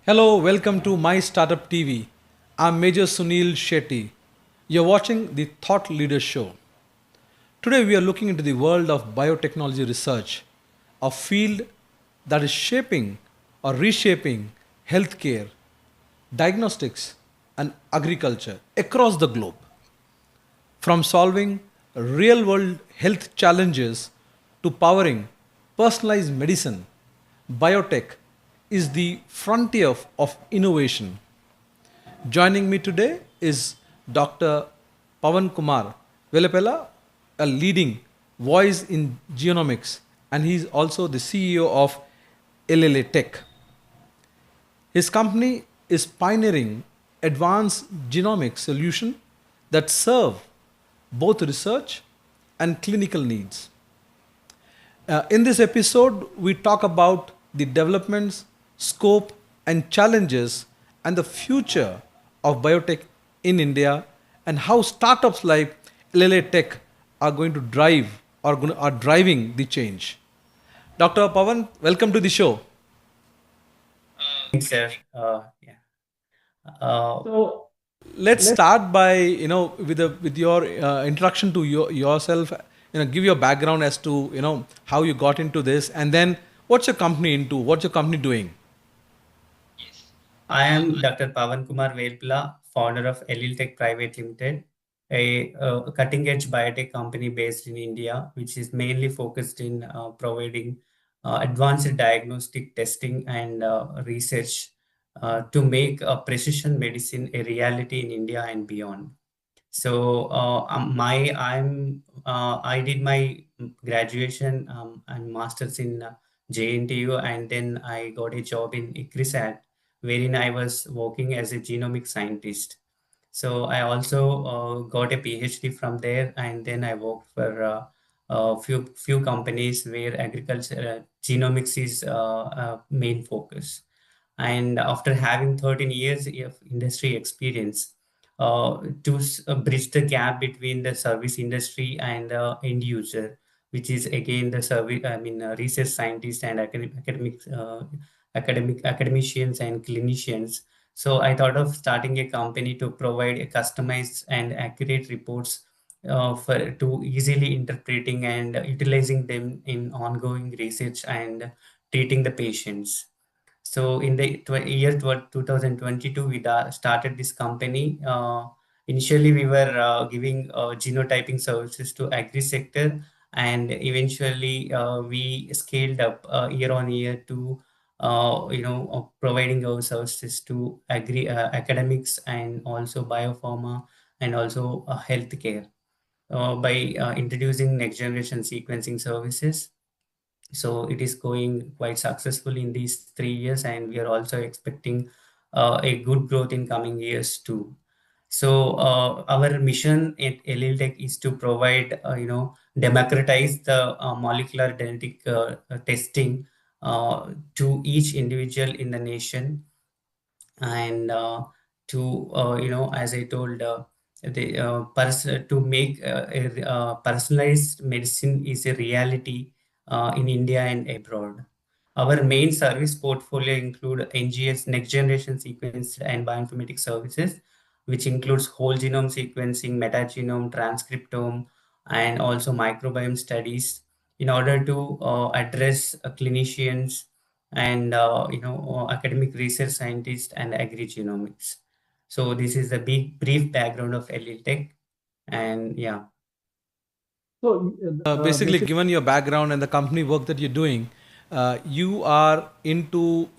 Hello, welcome to MyStartup TV. I'm Major Sunil Shetty. You're watching the Thought Leader Show. Today, we are looking into the world of biotechnology research, a field that is shaping or reshaping healthcare, diagnostics, and agriculture across the globe. From solving real world health challenges to powering personalized medicine, biotech is the frontier of innovation. Joining me today is Dr. Pavan Kumar Velpula, a leading voice in genomics, and he's also the CEO of Allele Tech. His company is pioneering advanced genomic solutions that serve both research and clinical needs. In this episode, we talk about the developments, scope, and challenges, and the future of biotech in India, and how startups like Allele Tech are going to drive or are driving the change. Dr. Pavan, welcome to the show. Thanks, sir. Yeah. So Let's start by with your introduction to yourself. Give your background as to how you got into this, and then what's your company into? What's your company doing? I am Dr. Pavan Kumar Velpula, founder of Allele Tech Private Limited, a cutting-edge biotech company based in India, which is mainly focused in providing advanced diagnostic testing and research to make precision medicine a reality in India and beyond. So I did my graduation and masters in JNTU, and then I got a job in ICRISAT, wherein I was working as a genomic scientist. So I also got a PhD from there, and then I worked for a few companies where agriculture genomics is main focus. And after having 13 years of industry experience, to bridge the gap between the service industry and the end user, which is again the service, research scientists and academicians and clinicians. So I thought of starting a company to provide a customized and accurate reports for to easily interpreting and utilizing them in ongoing research and treating the patients. So in the year 2022, we started this company. Initially, we were giving genotyping services to agri sector, and eventually we scaled up year on year to providing our services to agri academics and also biopharma and also healthcare by introducing next generation sequencing services. So it is going quite successful in these 3 years, and we are also expecting a good growth in coming years too. So our mission at Allele Tech is to provide, democratize the molecular genetic testing to each individual in the nation, and to as I told, to make personalized medicine is a reality in India and abroad. Our main service portfolio include NGS, next generation sequenced and bioinformatics services, which includes whole genome sequencing, metagenome, transcriptome, and also microbiome studies in order to address clinicians and academic research scientists and agri-genomics. So this is the big brief background of Allele Tech, and yeah. So, basically, given your background and the company work that you're doing, you are into,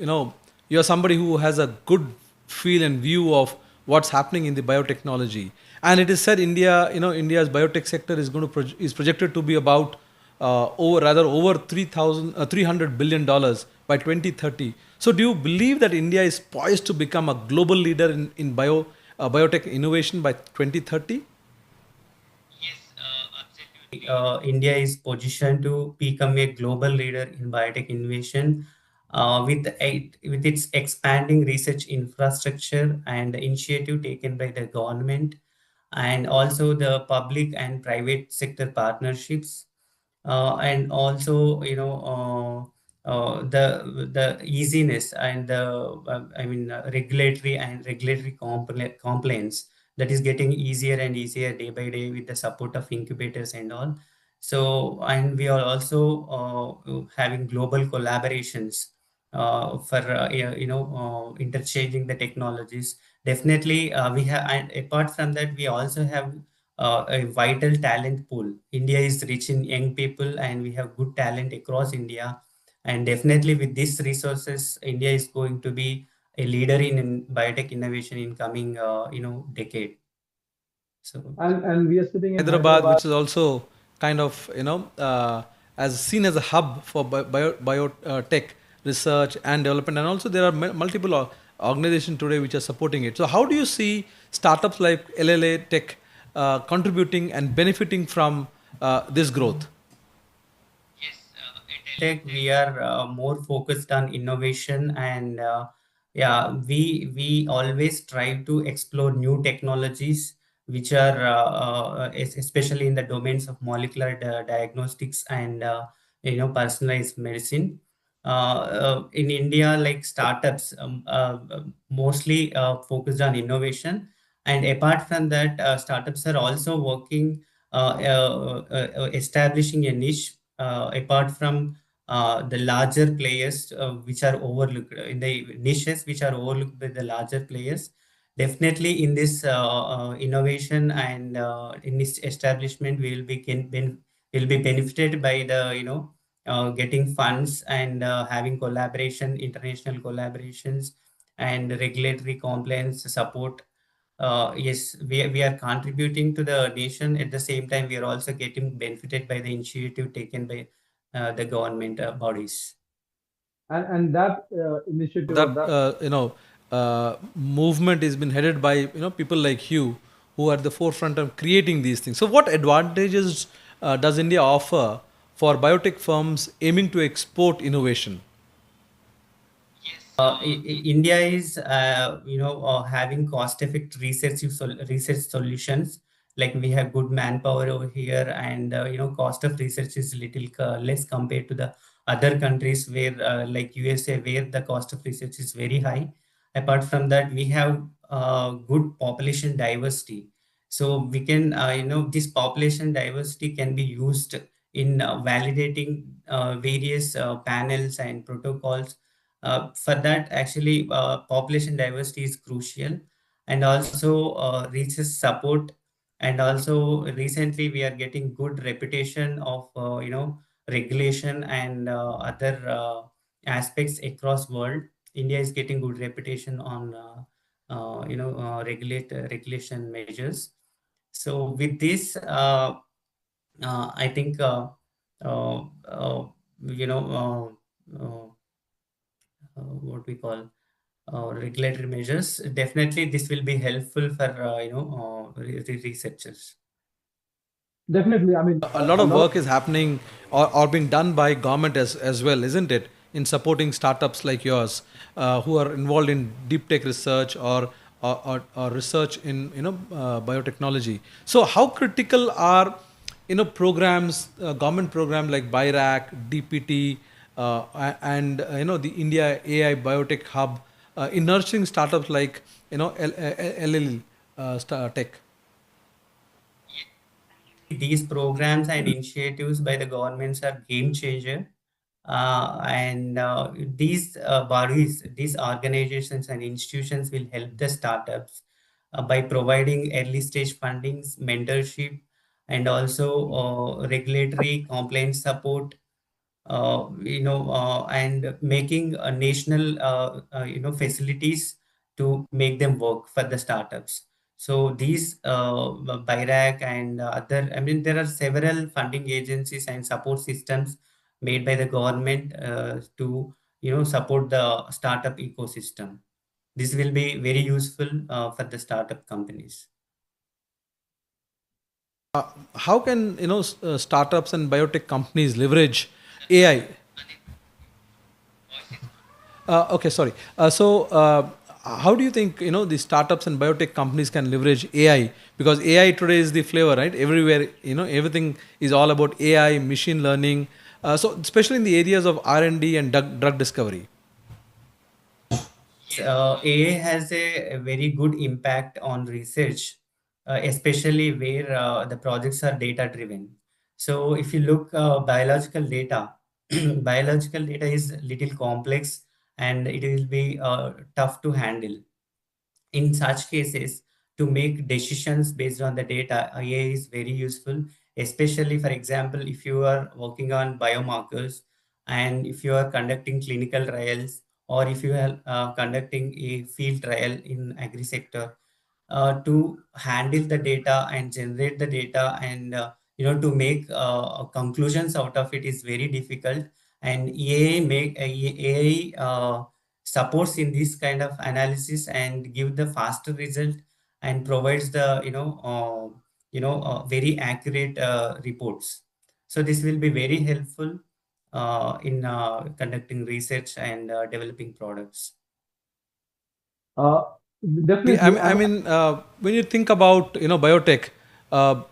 you're somebody who has a good feel and view of what's happening in the biotechnology. And it is said India's biotech sector is going to is projected to be about over 300 billion dollars by 2030. So, do you believe that India is poised to become a global leader in biotech innovation by 2030? India is positioned to become a global leader in biotech innovation with its expanding research infrastructure and the initiative taken by the government and also the public and private sector partnerships, and also the easiness and the regulatory compliance that is getting easier and easier day by day with the support of incubators and all. So, and we are also having global collaborations for interchanging the technologies. Definitely, we have, and apart from that, we also have a vital talent pool. India is rich in young people, and we have good talent across India. And definitely, with these resources, India is going to be a leader in biotech innovation in coming, decade. So. And we are sitting in Hyderabad, which is also kind of as seen as a hub for biotech research and development, and also there are multiple organizations today which are supporting it. So how do you see startups like Allele Tech contributing and benefiting from this growth? Tech, we are more focused on innovation, and yeah, we always try to explore new technologies which are especially in the domains of molecular diagnostics and personalized medicine. In India, like startups mostly focused on innovation, and apart from that, startups are also working establishing a niche apart from the larger players which are overlooked in the niches which are overlooked by the larger players. Definitely in this innovation and in this establishment, we will be will be benefited by the getting funds and having collaboration, international collaborations, and regulatory compliance support. Yes, we are contributing to the nation. At the same time, we are also getting benefited by the initiative taken by the government bodies. And that initiative, that movement has been headed by people like you, who are at the forefront of creating these things. So what advantages does India offer for biotech firms aiming to export innovation? India is, having cost-effective research solutions. Like we have good manpower over here, and cost of research is little less compared to the other countries where, like USA, where the cost of research is very high. Apart from that, we have good population diversity. So we can, this population diversity can be used in validating various panels and protocols. For that, actually, population diversity is crucial, and also research support. And also, recently we are getting good reputation of regulation and other aspects across world. India is getting good reputation on regulation measures. So with this, I think uh, uh, you know. What we call regulatory measures. Definitely, this will be helpful for researchers. Definitely, I mean, a lot of work is happening or being done by government as well, isn't it? In supporting startups like yours, who are involved in deep tech research or research in biotechnology. So, how critical are programs, government program like BIRAC, DPT, and the India AI Biotech Hub in nurturing startups like Allele Tech? These programs and initiatives by the governments are game changer. And these bodies, these organizations and institutions will help the startups by providing early stage fundings, mentorship, and also regulatory compliance support, and making national, facilities to make them work for the startups. So these BIRAC and other, I mean, there are several funding agencies and support systems made by the government to, support the startup ecosystem. This will be very useful for the startup companies. How can startups and biotech companies leverage AI? Okay, sorry. How do you think the startups and biotech companies can leverage AI? Because AI today is the flavor, right? Everywhere, everything is all about AI, machine learning. So especially in the areas of R&D and drug discovery. AI has a very good impact on research, especially where the projects are data driven. So if you look biological data, biological data is little complex and it will be tough to handle. In such cases, to make decisions based on the data, AI is very useful, especially, for example, if you are working on biomarkers and if you are conducting clinical trials or if you are conducting a field trial in agri sector, to handle the data and generate the data and to make conclusions out of it is very difficult. And AI supports in this kind of analysis and give the faster result and provides the very accurate reports. So this will be very helpful in conducting research and developing products. Uh, Definitely. When you think about biotech, uh,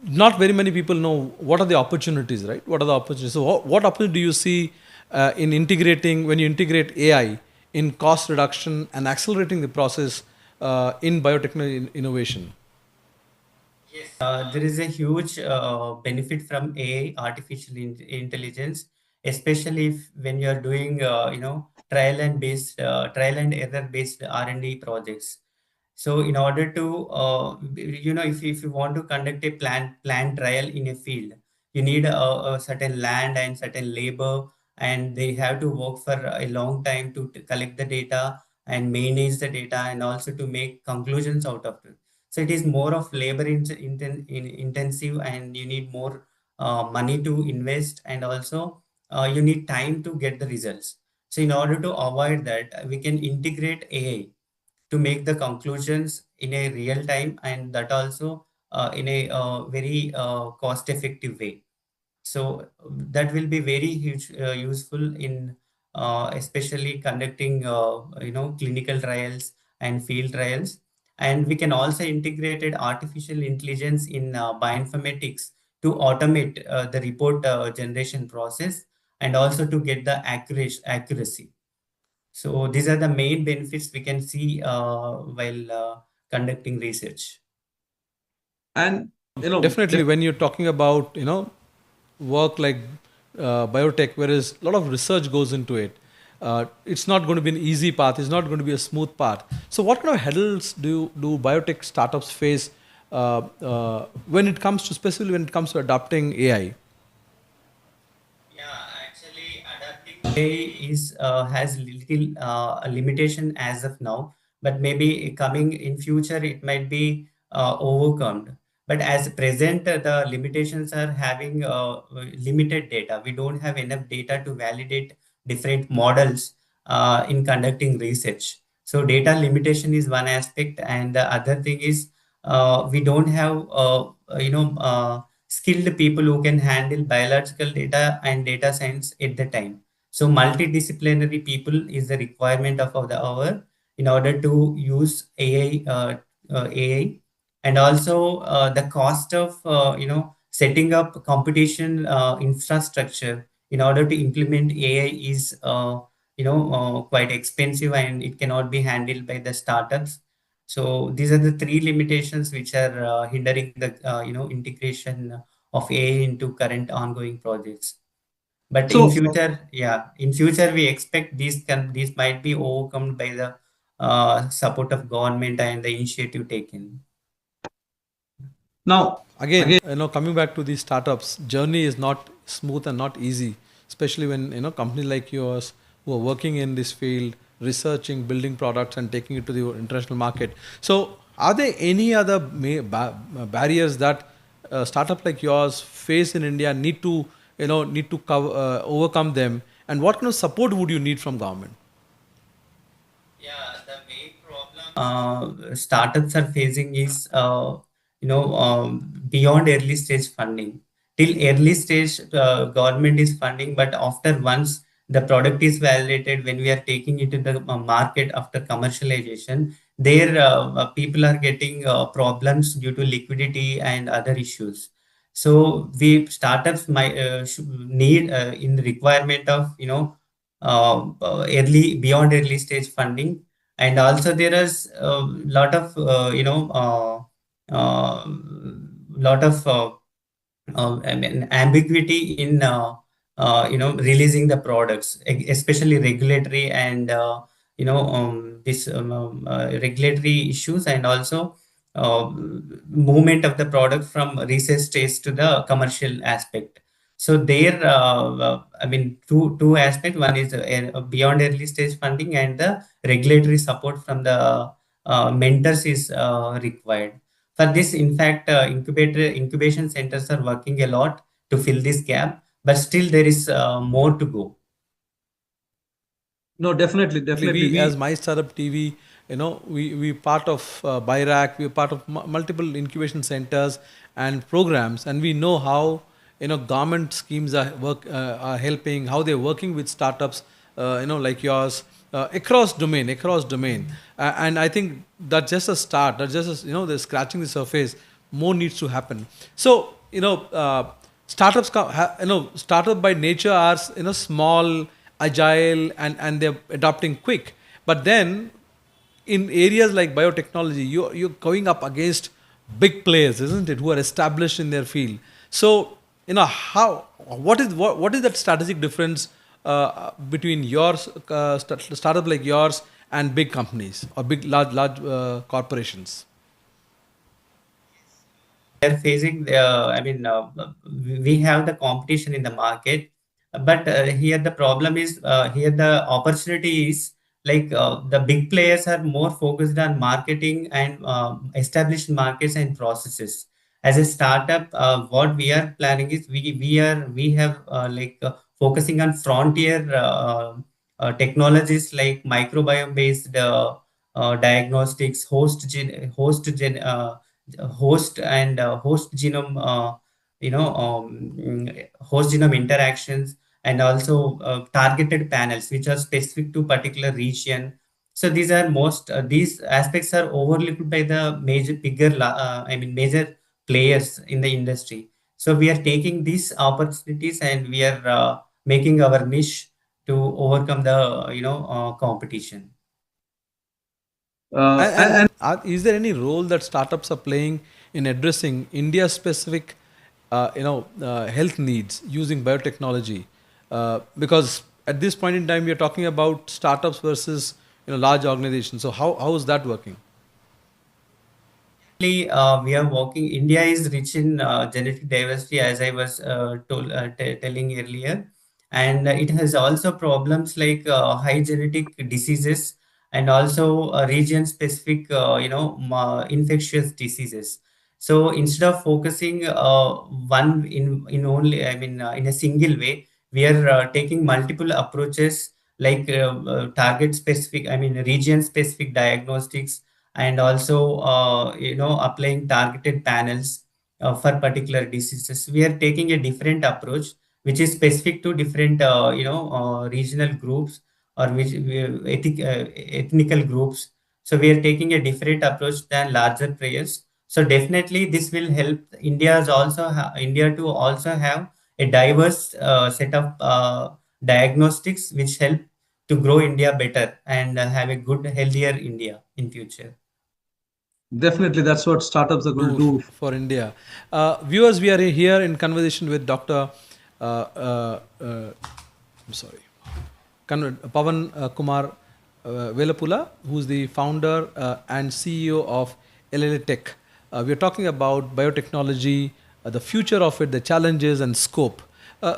not very many people know what are the opportunities, right? What are the opportunities? So, what opportunity do you see in integrating when you integrate AI in cost reduction and accelerating the process in biotechnology innovation? There is a huge benefit from AI, artificial intelligence, especially if, when you are doing, trial and error based R&D projects. So in order to, if you want to conduct a planned trial in a field, you need a certain land and certain labor, and they have to work for a long time to collect the data and manage the data and also to make conclusions out of it. So it is more of labor intensive, and you need more money to invest, and also you need time to get the results. So in order to avoid that, we can integrate AI to make the conclusions in a real time, and that also in a very cost effective way. So that will be very huge useful in especially conducting clinical trials and field trials. And we can also integrated artificial intelligence in bioinformatics to automate the report generation process and also to get the accuracy. So these are the main benefits we can see while conducting research. And Definitely, when you're talking about work like biotech, whereas a lot of research goes into it, it's not going to be an easy path. It's not going to be a smooth path. So, what kind of hurdles do biotech startups face when it comes to, specifically when it comes to adopting AI? Yeah, actually, adapting AI is has little a limitation as of now, but maybe coming in future it might be overcome. But as present, the limitations are having limited data. We don't have enough data to validate different models in conducting research. So data limitation is one aspect, and the other thing is we don't have skilled people who can handle biological data and data science at the time. So multidisciplinary people is the requirement of the hour in order to use AI, and also the cost of setting up competition infrastructure in order to implement AI is quite expensive, and it cannot be handled by the startups. So these are the three limitations which are hindering the integration of AI into current ongoing projects. But in so future, yeah, in future we expect these might be overcome by the support of government and the initiative taken. now Again, again. coming back to these startups, journey is not smooth and not easy, especially when companies like yours who are working in this field, researching, building products and taking it to the international market. So are there any other barriers that a startup like yours face in India, need to overcome them, and what kind of support would you need from government? Yeah, the main problem startups are facing is beyond early stage funding. Till early stage, government is funding, but after once the product is validated, when we are taking it to the market after commercialization, there people are getting problems due to liquidity and other issues. So we startups might need in the requirement of early beyond early stage funding, and also there is a lot of lot of I mean, ambiguity in releasing the products, especially regulatory and this regulatory issues, and also movement of the product from research stage to the commercial aspect. So there, I mean, two aspects. One is beyond early stage funding, and the regulatory support from the mentors is required. For this, in fact, incubation centers are working a lot to fill this gap, but still there is more to go. No, definitely, definitely. We as MyStartup TV, we part of BIRAC, we're part of multiple incubation centers and programs, and we know how government schemes are helping, how they're working with startups, like yours, across domain. And I think that's just a start. That's just they're scratching the surface. More needs to happen. So startups, startup by nature are small, agile, and they're adopting quick. But then in areas like biotechnology, you're going up against big players, isn't it, who are established in their field. So how what is that strategic difference between your startup like yours and big companies or big large corporations? They're facing we have the competition in the market, but here the problem is, here the opportunity is like the big players are more focused on marketing and established markets and processes. As a startup, what we are planning is we have focusing on frontier technologies like microbiome based diagnostics, host and host genome host genome interactions, and also targeted panels which are specific to particular region. So these are most these aspects are overlooked by the major players in the industry. So we are taking these opportunities, and we are making our niche to overcome the competition. Is there any role that startups are playing in addressing India-specific, health needs using biotechnology? Because at this point in time, we are talking about startups versus large organizations. So how is that working? We are working. India is rich in genetic diversity, as I was telling earlier, and it has also problems like high genetic diseases, and also region-specific, infectious diseases. So instead of focusing one in only, in a single way, we are taking multiple approaches like target specific, region specific diagnostics, and also applying targeted panels for particular diseases. We are taking a different approach which is specific to different regional groups, or which ethnical groups. So we are taking a different approach than larger players. So definitely this will help India to also have a diverse set of diagnostics which help to grow India better and have a good, healthier India in future. Definitely, that's what startups are going to do for India. Viewers, we are here in conversation with Dr. I'm sorry, Pavan Kumar Velpula, who's the founder and CEO of Allele Tech. We are talking about biotechnology, the future of it, the challenges and scope.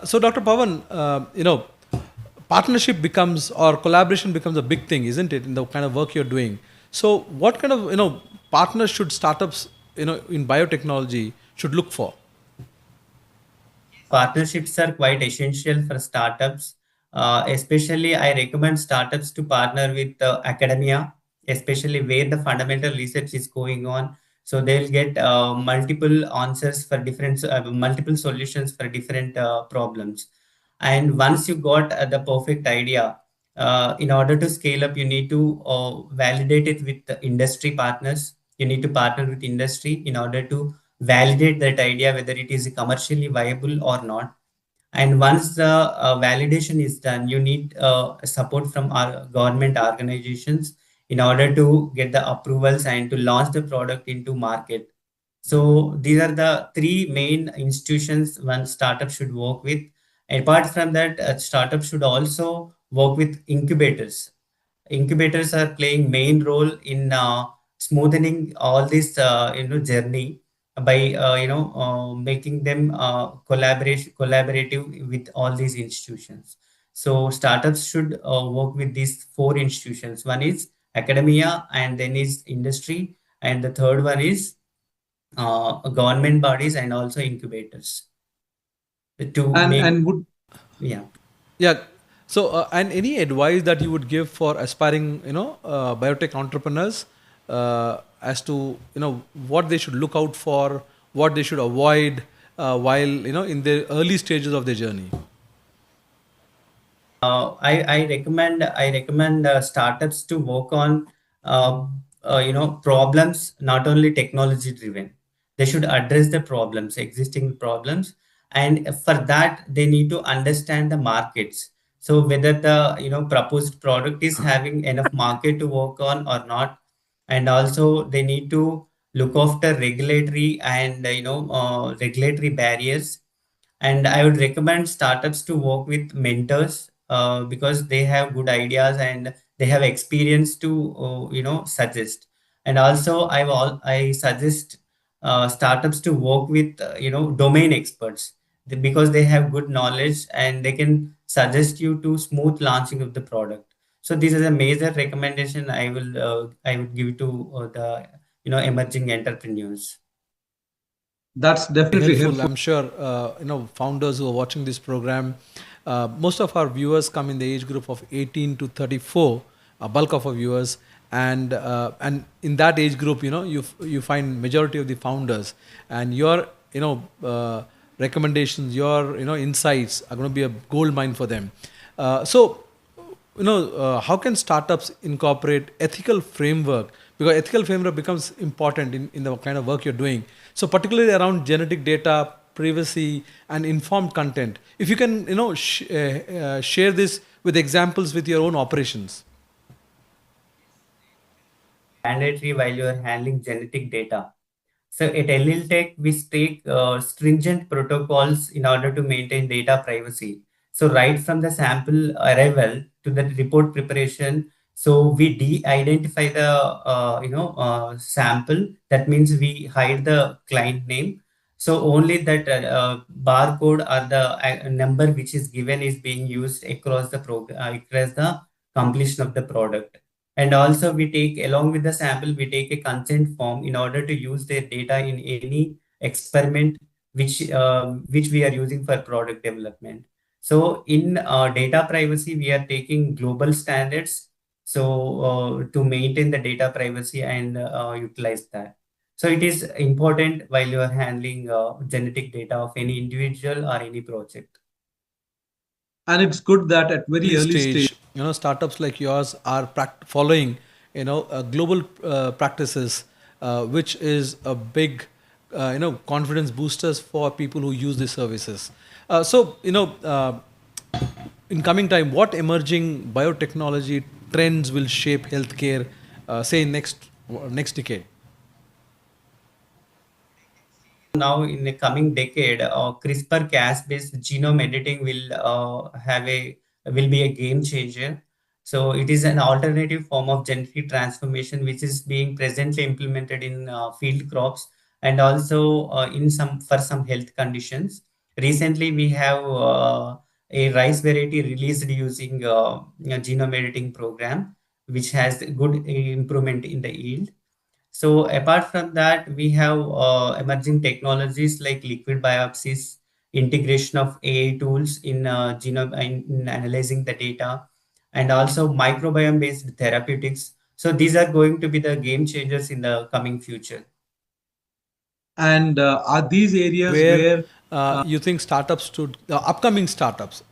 So, Dr. Pavan, partnership becomes or collaboration becomes a big thing, isn't it, in the kind of work you're doing? So, what kind of partners should startups in biotechnology should look for? Partnerships are quite essential for startups. Especially, I recommend startups to partner with academia, especially where the fundamental research is going on. So they'll get multiple answers for different, multiple solutions for different problems. And once you got the perfect idea, in order to scale up, you need to validate it with the industry partners. You need to partner with industry in order to validate that idea whether it is commercially viable or not. And once the validation is done, you need support from our government organizations in order to get the approvals and to launch the product into market. So these are the three main institutions one startup should work with. Apart from that, a startup should also work with incubators. Incubators are playing main role in smoothing all this journey by making them collaborative with all these institutions. So startups should work with these four institutions. One is academia, and then is industry, and the third one is government bodies and also incubators to make. And would Yeah. Yeah. So, and any advice that you would give for aspiring, biotech entrepreneurs, as to what they should look out for, what they should avoid while in the early stages of their journey. I recommend startups to work on problems, not only technology driven. They should address the problems, existing problems, and for that they need to understand the markets. So whether the proposed product is having enough market to work on or not, and also they need to look after regulatory and regulatory barriers. And I would recommend startups to work with mentors because they have good ideas and they have experience to suggest. And also I suggest startups to work with domain experts, because they have good knowledge and they can suggest you to smooth launching of the product. So this is a major recommendation I would give to the emerging entrepreneurs. that's Very definitely helpful. helpful. I'm sure founders who are watching this program, most of our viewers come in the age group of 18 to 34, a bulk of our viewers, and in that age group, you find majority of the founders, and your recommendations, your insights are going to be a gold mine for them. So how can startups incorporate ethical framework, because ethical framework becomes important in the kind of work you're doing, so particularly around genetic data, privacy, and informed content. If you can share this with examples with your own operations. Mandatory while you are handling genetic data. So at Allele Tech, we take stringent protocols in order to maintain data privacy. So right from the sample arrival to the report preparation, so we de-identify the sample. That means we hide the client name. So only that barcode or the number which is given is being used across the across the completion of the product. And also we take, along with the sample, we take a consent form in order to use their data in any experiment which we are using for product development. So in data privacy, we are taking global standards. So to maintain the data privacy and utilize that. So it is important while you are handling genetic data of any individual or any project. And it's good that at very Early early stage, stage, startups like yours are following, global practices, which is a big, confidence boosters for people who use these services. So, in coming time, what emerging biotechnology trends will shape healthcare, say next decade? Now in the coming decade, CRISPR-Cas based genome editing will be a game changer. So it is an alternative form of genetic transformation which is being presently implemented in field crops and also in some health conditions. Recently, we have a rice variety released using genome editing program, which has good improvement in the yield. So apart from that, we have emerging technologies like liquid biopsies, integration of AI tools in genome in analyzing the data, and also microbiome-based therapeutics. So these are going to be the game changers in the coming future. and are these areas Where where you think startups should, upcoming startups,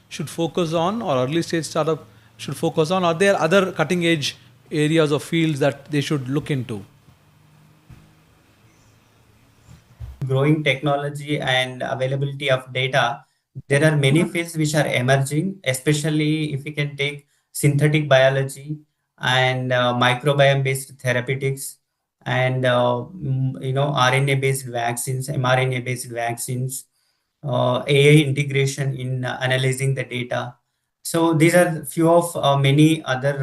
should focus on, or early stage startup should focus on? Are there other cutting edge areas or fields that they should look into? growing technology and availability of data, there are many fields which are emerging, especially if we can take synthetic biology and microbiome-based therapeutics and RNA-based vaccines, mRNA-based vaccines, AI integration in analyzing the data. So these are few of many other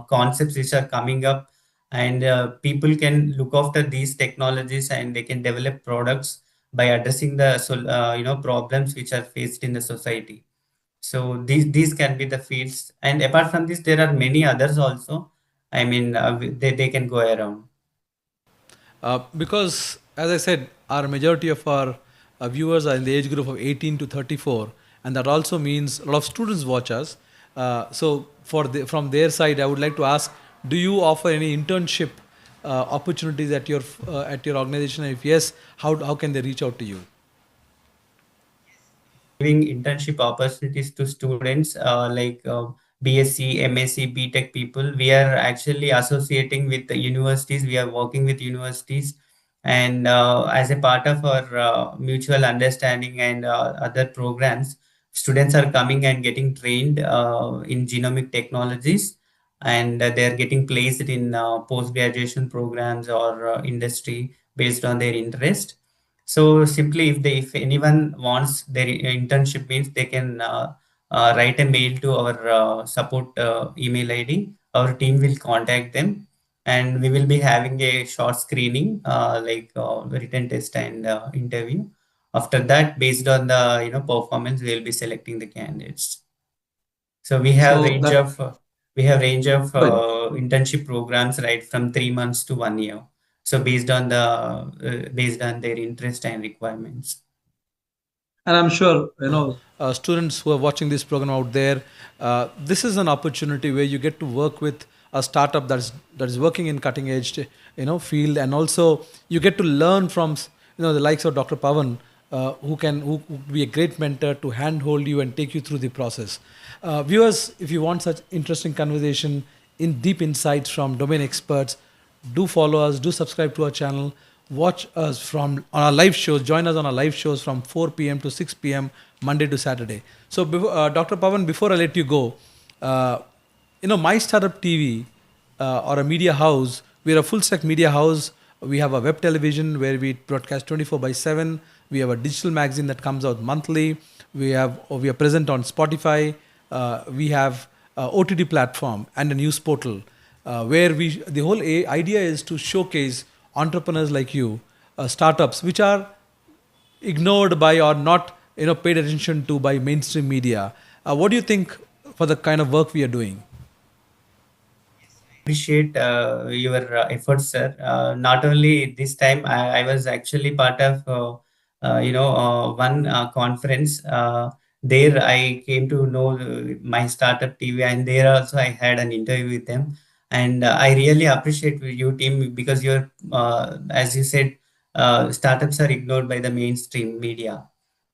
concepts which are coming up, and people can look after these technologies and they can develop products by addressing the problems which are faced in the society. So these can be the fields, and apart from this, there are many others also. I mean, they can go around. Because, as I said, our majority of our viewers are in the age group of 18 to 34, and that also means a lot of students watch us. So, from their side, I would like to ask: do you offer any internship opportunities at your organization? And if yes, how can they reach out to you? Giving internship opportunities to students BSc, MSc, BTech people. We are actually associating with the universities. We are working with universities, and as a part of our mutual understanding and other programs, students are coming and getting trained in genomic technologies, and they are getting placed in post-graduation programs or industry based on their interest. So simply, if anyone wants their internship, means they can write a mail to our support email ID. Our team will contact them, and we will be having a short screening, written test and interview. After that, based on the performance, we will be selecting the candidates. So So that we have range of Right. internship programs right from 3 months to 1 year. So based on their interest and requirements. And I'm sure, you know, Students who are watching this program out there, this is an opportunity where you get to work with a startup that is working in cutting edge, field, and also you get to learn from the likes of Dr. Pavan, who would be a great mentor to handhold you and take you through the process. Viewers, if you want such interesting conversation in deep insights from domain experts, do follow us, do subscribe to our channel, watch us on our live shows, join us on our live shows from 4 p.m. to 6 p.m. Monday to Saturday. So, Dr. Pavan, before I let you go, MyStartup TV or a media house, we're a full stack media house. We have a web television where we broadcast 24/7. We have a digital magazine that comes out monthly. We are present on Spotify. We have a OTT platform and a news portal where the whole idea is to showcase entrepreneurs like you, startups which are ignored by or not paid attention to by mainstream media. What do you think for the kind of work we are doing? Appreciate your efforts, sir. Not only this time, I was actually part of one conference. There I came to know my startup TV, and there also I had an interview with them. And I really appreciate you team, because you're, as you said, startups are ignored by the mainstream media,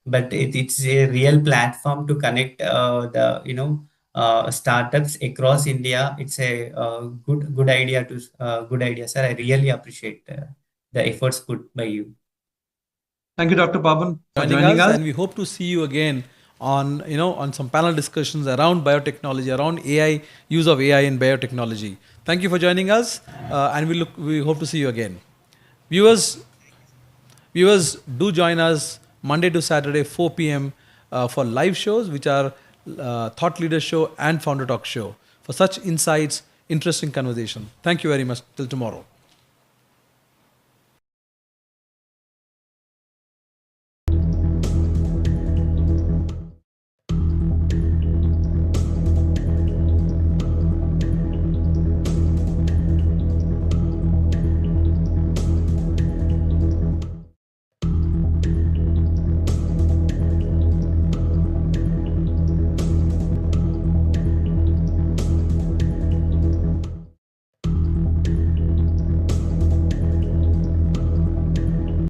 but it's a real platform to connect startups across India. It's a good idea, sir. I really appreciate the efforts put by you. thank you, Dr. Pavan, for Joining joining us, us. and we hope to see you again on some panel discussions around biotechnology, around AI, use of AI in biotechnology. Thank you for joining us, and we hope to see you again. Viewers, do join us Monday to Saturday 4 p.m. For live shows, which are Thought Leader Show and Founder Talk Show, for such insights, interesting conversation. Thank you very much. Till tomorrow.